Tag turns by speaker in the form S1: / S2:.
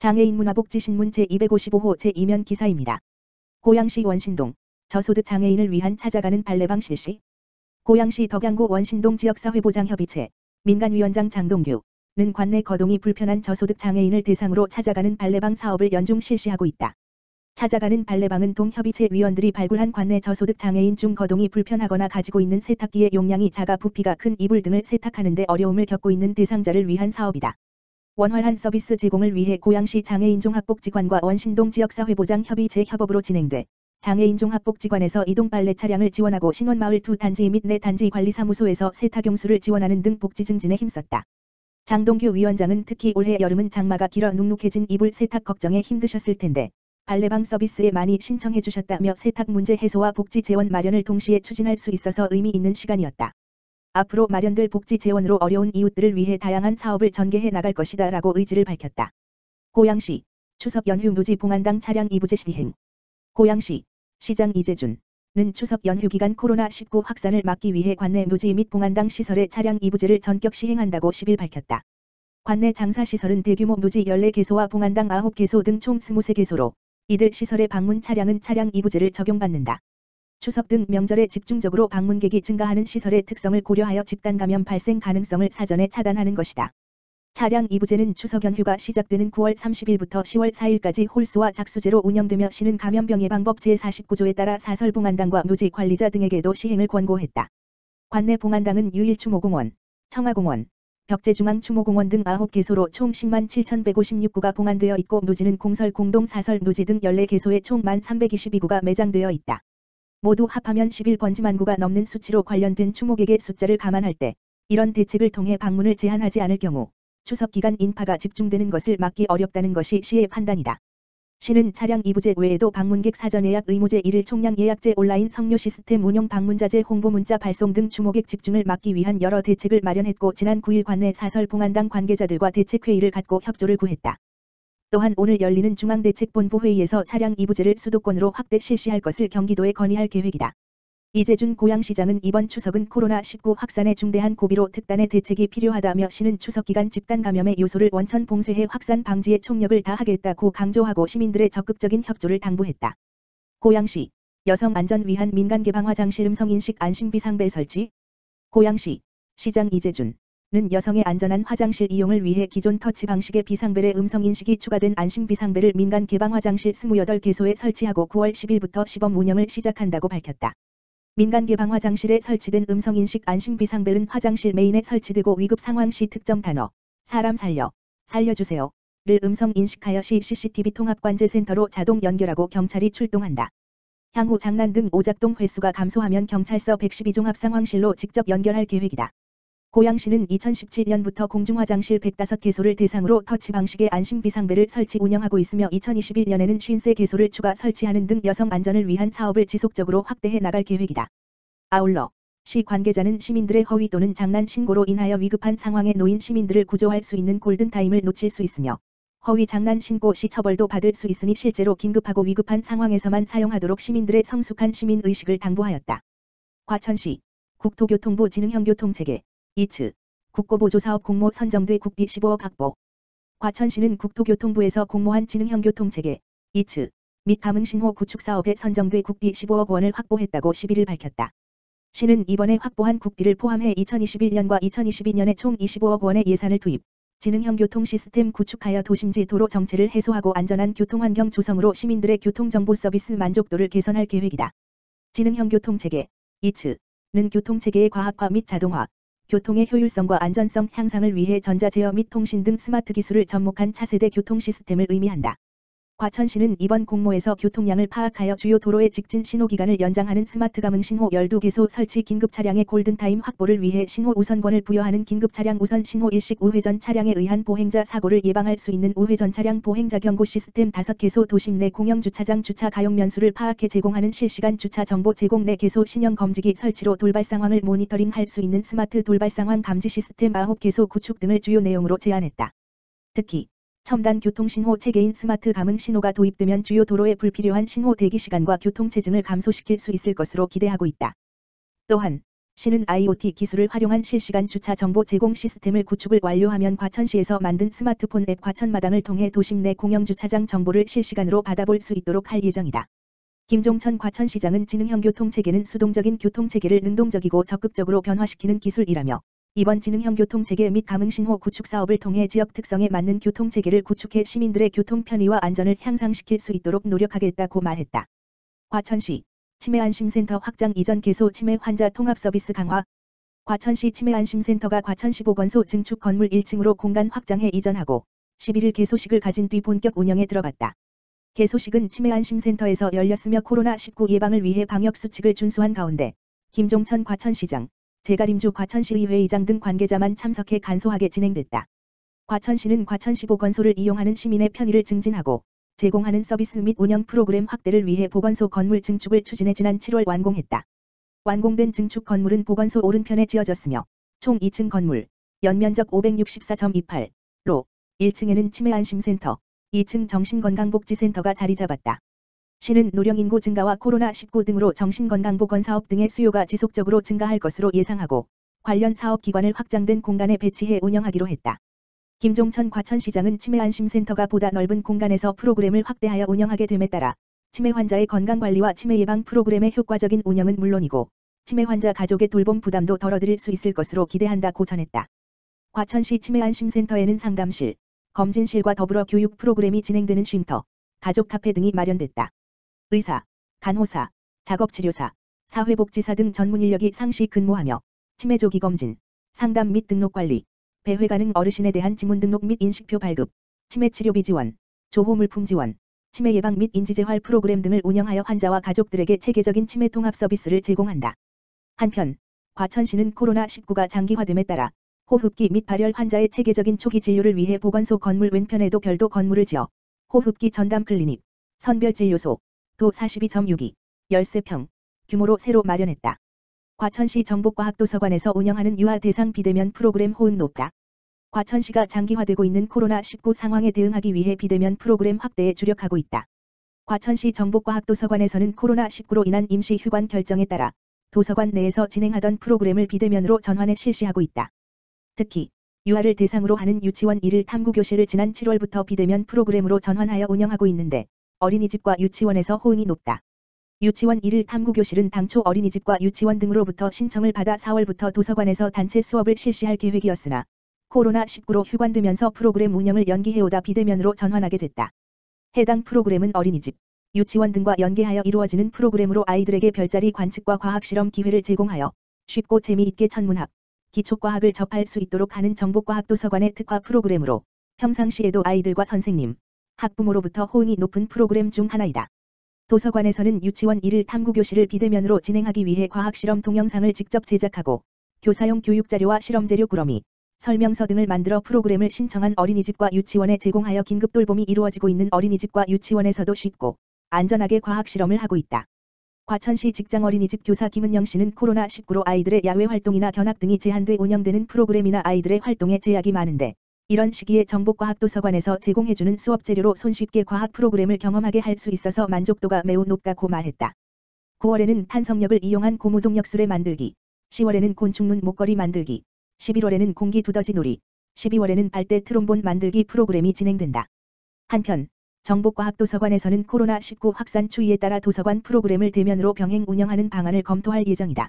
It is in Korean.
S1: 장애인 문화복지신문 제255호 제2면 기사입니다. 고양시 원신동, 저소득 장애인을 위한 찾아가는 발레방 실시. 고양시 덕양구 원신동 지역사회보장협의체, 민간위원장 장동규는 관내 거동이 불편한 저소득 장애인을 대상으로 찾아가는 발레방 사업을 연중 실시하고 있다. 찾아가는 발레방은 동협의체 위원들이 발굴한 관내 저소득 장애인 중 거동이 불편하거나 가지고 있는 세탁기의 용량이 작아 부피가 큰 이불 등을 세탁하는 데 어려움을 겪고 있는 대상자를 위한 사업이다. 원활한 서비스 제공을 위해 고양시 장애인종합복지관과 원신동 지역사회보장협의체 협업으로 진행돼 장애인종합복지관에서 이동 빨래 차량을 지원하고 신원마을 2단지 및 4단지 관리사무소에서 세탁용수를 지원하는 등 복지 증진에 힘썼다. 장동규 위원장은 특히 올해 여름은 장마가 길어 눅눅해진 이불 세탁 걱정에 힘드셨을 텐데 발레방 서비스에 많이 신청해 주셨다며 세탁 문제 해소와 복지 재원 마련을 동시에 추진할 수 있어서 의미 있는 시간이었다. 앞으로 마련될 복지 재원으로 어려운 이웃들을 위해 다양한 사업을 전개해 나갈 것이다 라고 의지를 밝혔다. 고양시 추석 연휴 묘지 봉안당 차량 이부제 시행. 고양시 시장 이재준은 추석 연휴 기간 코로나19 확산을 막기 위해 관내 묘지 및 봉안당 시설의 차량 이부제를 전격 시행한다고 10일 밝혔다. 관내 장사시설은 대규모 묘지 14개소와 봉안당 9개소 등 총 23개소로 이들 시설의 방문 차량은 차량 이부제를 적용받는다. 추석 등 명절에 집중적으로 방문객이 증가하는 시설의 특성을 고려하여 집단 감염 발생 가능성을 사전에 차단하는 것이다. 차량 이부제는 추석 연휴가 시작되는 9월 30일부터 10월 4일까지 홀수와 작수제로 운영되며 시는 감염병 예방법 제49조에 따라 사설 봉안당과 묘지 관리자 등에게도 시행을 권고했다. 관내 봉안당은 유일추모공원, 청하공원, 벽제중앙추모공원 등 9개소로 총 10만 7,156구가 봉안되어 있고 묘지는 공설 공동 사설 묘지 등 14개소에 총 1,322구가 매장되어 있다. 모두 합하면 11번지만 구가 넘는 수치로 관련된 추모객의 숫자를 감안할 때 이런 대책을 통해 방문을 제한하지 않을 경우 추석 기간 인파가 집중되는 것을 막기 어렵다는 것이 시의 판단이다. 시는 차량 이부제 외에도 방문객 사전 예약 의무제 1일 총량 예약제 온라인 성료 시스템 운영 방문자재 홍보 문자 발송 등 추모객 집중을 막기 위한 여러 대책을 마련했고 지난 9일 관내 사설 봉안당 관계자들과 대책회의를 갖고 협조를 구했다. 또한 오늘 열리는 중앙대책본부 회의에서 차량 이부제를 수도권으로 확대 실시할 것을 경기도에 건의할 계획이다. 이재준 고양시장은 이번 추석은 코로나19 확산의 중대한 고비로 특단의 대책이 필요하다며 시는 추석 기간 집단 감염의 요소를 원천 봉쇄해 확산 방지에 총력을 다하겠다고 강조하고 시민들의 적극적인 협조를 당부했다. 고양시 여성 안전 위한 민간 개방 화장실 음성 인식 안심 비상벨 설치. 고양시 시장 이재준은 여성의 안전한 화장실 이용을 위해 기존 터치 방식의 비상벨에 음성 인식이 추가된 안심 비상벨을 민간 개방 화장실 28개소에 설치하고 9월 10일부터 시범 운영을 시작한다고 밝혔다. 민간 개방 화장실에 설치된 음성인식 안심 비상벨은 화장실 메인에 설치되고 위급 상황 시 특정 단어, 사람 살려주세요를 음성 인식하여 시 CCTV 통합관제센터로 자동 연결하고 경찰이 출동한다. 향후 장난 등 오작동 횟수가 감소하면 경찰서 112종 합상황실로 직접 연결할 계획이다. 고양시는 2017년부터 공중화장실 105개소를 대상으로 터치 방식의 안심 비상벨을 설치 운영하고 있으며 2021년에는 53개소를 추가 설치하는 등 여성 안전을 위한 사업을 지속적으로 확대해 나갈 계획이다. 아울러 시 관계자는 시민들의 허위 또는 장난 신고로 인하여 위급한 상황에 놓인 시민들을 구조할 수 있는 골든타임을 놓칠 수 있으며 허위 장난 신고 시 처벌도 받을 수 있으니 실제로 긴급하고 위급한 상황에서만 사용하도록 시민들의 성숙한 시민의식을 당부하였다. 과천시 국토교통부 지능형교통체계 이츠 국고보조사업 공모 선정돼 국비 15억 확보. 과천시는 국토교통부에서 공모한 지능형교통체계 이츠 및 감흥신호 구축사업에 선정돼 국비 15억 원을 확보했다고 11일 밝혔다. 시는 이번에 확보한 국비를 포함해 2021년과 2022년에 총 25억 원의 예산을 투입, 지능형 교통 시스템 구축하여 도심지 도로 정체를 해소하고 안전한 교통환경 조성으로 시민들의 교통정보 서비스 만족도를 개선할 계획이다. 지능형 교통체계 이츠는 교통체계의 과학화 및 자동화, 교통의 효율성과 안전성 향상을 위해 전자제어 및 통신 등 스마트 기술을 접목한 차세대 교통 시스템을 의미한다. 과천시는 이번 공모에서 교통량을 파악하여 주요 도로의 직진 신호기간을 연장하는 스마트 감흥신호 12개소 설치 긴급차량의 골든타임 확보를 위해 신호 우선권을 부여하는 긴급차량 우선 신호 일식 우회전 차량에 의한 보행자 사고를 예방할 수 있는 우회전 차량 보행자 경고 시스템 5개소 도심 내 공영주차장 주차 가용 면수를 파악해 제공하는 실시간 주차 정보 제공 4개소 신형 검지기 설치로 돌발 상황을 모니터링할 수 있는 스마트 돌발 상황 감지 시스템 9개소 구축 등을 주요 내용으로 제안했다. 특히 첨단 교통신호 체계인 스마트 감흥 신호가 도입되면 주요 도로에 불필요한 신호 대기 시간과 교통체증을 감소시킬 수 있을 것으로 기대하고 있다. 또한 시는 IoT 기술을 활용한 실시간 주차 정보 제공 시스템을 구축을 완료하면 과천시에서 만든 스마트폰 앱 과천마당을 통해 도심 내 공영 주차장 정보를 실시간으로 받아볼 수 있도록 할 예정이다. 김종천 과천시장은 지능형 교통체계는 수동적인 교통체계를 능동적이고 적극적으로 변화시키는 기술이라며 이번 지능형 교통체계 및 감흥신호 구축 사업을 통해 지역 특성에 맞는 교통체계를 구축해 시민들의 교통 편의와 안전을 향상시킬 수 있도록 노력하겠다고 말했다. 과천시 치매안심센터 확장 이전 개소 치매 환자 통합 서비스 강화. 과천시 치매안심센터가 과천시 보건소 증축 건물 1층으로 공간 확장해 이전하고 11일 개소식을 가진 뒤 본격 운영에 들어갔다. 개소식은 치매안심센터에서 열렸으며 코로나19 예방을 위해 방역수칙을 준수한 가운데 김종천 과천시장, 제가림주 과천시의회의장 등 관계자만 참석해 간소하게 진행됐다. 과천시는 과천시 보건소를 이용하는 시민의 편의를 증진하고 제공하는 서비스 및 운영 프로그램 확대를 위해 보건소 건물 증축을 추진해 지난 7월 완공했다. 완공된 증축 건물은 보건소 오른편에 지어졌으며 총 2층 건물, 연면적 564.28로 1층에는 치매안심센터, 2층 정신건강복지센터가 자리 잡았다. 시는 노령 인구 증가와 코로나19 등으로 정신건강보건 사업 등의 수요가 지속적으로 증가할 것으로 예상하고 관련 사업기관을 확장된 공간에 배치해 운영하기로 했다. 김종천 과천시장은 치매안심센터가 보다 넓은 공간에서 프로그램을 확대하여 운영하게 됨에 따라 치매 환자의 건강관리와 치매 예방 프로그램의 효과적인 운영은 물론이고 치매 환자 가족의 돌봄 부담도 덜어드릴 수 있을 것으로 기대한다고 전했다. 과천시 치매안심센터에는 상담실, 검진실과 더불어 교육 프로그램이 진행되는 쉼터, 가족 카페 등이 마련됐다. 의사, 간호사, 작업치료사, 사회복지사 등 전문 인력이 상시 근무하며 치매 조기 검진, 상담 및 등록관리, 배회 가능 어르신에 대한 지문 등록 및 인식표 발급, 치매 치료비 지원, 조호물품 지원, 치매 예방 및 인지재활 프로그램 등을 운영하여 환자와 가족들에게 체계적인 치매 통합 서비스를 제공한다. 한편, 과천시는 코로나19가 장기화됨에 따라 호흡기 및 발열 환자의 체계적인 초기 진료를 위해 보건소 건물 왼편에도 별도 건물을 지어 호흡기 전담 클리닉, 선별진료소, 도 42.62, 13평, 규모로 새로 마련했다. 과천시 정복과학도서관에서 운영하는 유아 대상 비대면 프로그램 호응 높다. 과천시가 장기화되고 있는 코로나19 상황에 대응하기 위해 비대면 프로그램 확대에 주력하고 있다. 과천시 정복과학도서관에서는 코로나19로 인한 임시 휴관 결정에 따라 도서관 내에서 진행하던 프로그램을 비대면으로 전환해 실시하고 있다. 특히 유아를 대상으로 하는 유치원 1일 탐구교실을 지난 7월부터 비대면 프로그램으로 전환하여 운영하고 있는데 어린이집과 유치원에서 호응이 높다. 유치원 1일 탐구교실은 당초 어린이집과 유치원 등으로부터 신청을 받아 4월부터 도서관에서 단체 수업을 실시할 계획이었으나 코로나19로 휴관되면서 프로그램 운영을 연기해오다 비대면으로 전환하게 됐다. 해당 프로그램은 어린이집, 유치원 등과 연계하여 이루어지는 프로그램으로 아이들에게 별자리 관측과 과학실험 기회를 제공하여 쉽고 재미있게 천문학, 기초과학을 접할 수 있도록 하는 정복과학도서관의 특화 프로그램으로 평상시에도 아이들과 선생님, 학부모로부터 호응이 높은 프로그램 중 하나이다. 도서관에서는 유치원 1일 탐구교실을 비대면으로 진행하기 위해 과학실험 동영상을 직접 제작하고 교사용 교육자료와 실험재료 꾸러미, 설명서 등을 만들어 프로그램을 신청한 어린이집과 유치원에 제공하여 긴급 돌봄이 이루어지고 있는 어린이집과 유치원에서도 쉽고 안전하게 과학실험을 하고 있다. 과천시 직장어린이집 교사 김은영 씨는 코로나19로 아이들의 야외 활동이나 견학 등이 제한돼 운영되는 프로그램이나 아이들의 활동에 제약이 많은데 이런 시기에 정복과학도서관에서 제공해주는 수업재료로 손쉽게 과학 프로그램을 경험하게 할 수 있어서 만족도가 매우 높다고 말했다. 9월에는 탄성력을 이용한 고무동력 수레 만들기, 10월에는 곤충눈 목걸이 만들기, 11월에는 공기 두더지 놀이, 12월에는 발대 트롬본 만들기 프로그램이 진행된다. 한편 정복과학도서관에서는 코로나19 확산 추이에 따라 도서관 프로그램을 대면으로 병행 운영하는 방안을 검토할 예정이다.